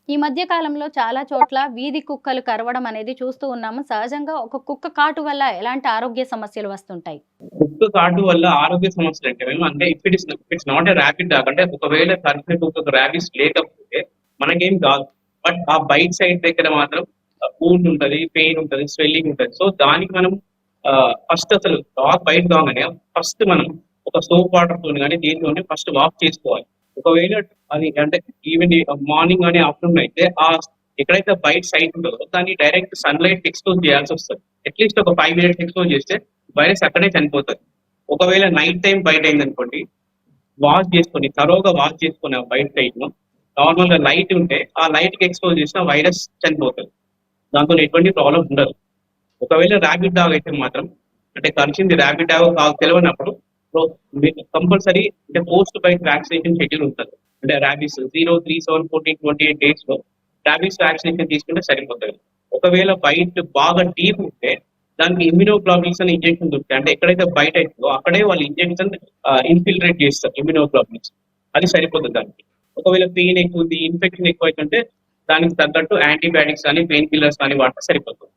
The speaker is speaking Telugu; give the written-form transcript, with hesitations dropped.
ఈ మధ్య కాలంలో చాలా చోట్ల వీధి కుక్కలు కరవడం అనేది చూస్తూ ఉన్నాము. సహజంగా ఒక కుక్క కాటు వల్ల ఎలాంటి ఆరోగ్య సమస్యలు వస్తుంటాయి? కుక్క కాటు వల్ల ఆరోగ్య సమస్యలంటే అంటే if it's not a rabbit dog అంటే ఒకవేళ కరిచిన కుక్కకు ర్యాబీస్ లేకపోతే మనకేం కాదు. బట్ ఆ బైట్ సైడ్ దగ్గర మాత్రం వూండ్ ఉంటది, పెయిన్ ఉంటది, స్వెల్లింగ్ ఉంటది. సో దానికి మనం ఫస్ట్ అసలు డాగ్ బైట్ కాగానే ఫస్ట్ మనం ఒక సోప్ వాటర్ తోని గాని దేనితోని ఫస్ట్ వాష్ చేసుకోవాలి. ఒకవేళ అది అంటే ఈవెన్ మార్నింగ్ గాని ఆఫ్టర్‌నూన్ అయితే ఎక్కడైతే బైట్ సైట్ ఉంటదో దాన్ని డైరెక్ట్ సన్‌లైట్‌కి ఎక్స్‌పోజ్ చేయాల్సొస్తది. అట్‌లీస్ట్ ఒక 5 మినిట్స్ ఎక్స్‌పోజ్ చేస్తే వైరస్ అక్కడే చనిపోతది. ఒకవేళ నైట్ టైమ్ బైట్ అయిందనుకోండి, థరోగా వాష్ చేసుకొని ఆ బైట్ సైట్‌ను నార్మల్‌గా లైట్ ఉంటే ఆ లైట్‌కి ఎక్స్‌పోజ్ చేసిన వైరస్ చనిపోతది. దాంతోని ఎటువంటి ప్రాబ్లమ్ ఉండదు. ఒకవేళ ర్యాబిడ్ డాగ్ అయితే మాత్రం అంటే కరిచింది ర్యాబిడ్ డాగో కాదో తెలవనప్పుడు సో మీకు కంపల్సరీ అంటే పోస్ట్ బైట్ వ్యాక్సినేషన్ షెడ్యూల్ ఉంటది. అంటే ర్యాబీస్ 0, 3, 7, 14, 28 డేస్‌లో ర్యాబీస్ వ్యాక్సినేషన్ తీసుకుంటే సరిపోతది. ఒకవేళ బైట్ బాగా డీప్ ఉంటే దానికి ఇమ్యునోగ్లోబులిన్స్ అనే ఇంజెక్షన్ దొరుకుతాయి. అంటే ఎక్కడైతే బైట్ అయితుందో అక్కడే వాళ్ళు ఇంజెక్షన్ ఇన్ఫిల్ట్రేట్ చేస్తారు ఇమ్యునోగ్లోబులిన్స్. అది సరిపోతది దానికి. ఒకవేళ పెయిన్ ఎక్కువుంది, ఇన్ఫెక్షన్ ఎక్కువైతుంటే దానికి తగ్గట్టు యాంటీబయాటిక్స్ కానీ, పెయిన్ కిల్లర్స్ కానీ వాడితే సరిపోతది.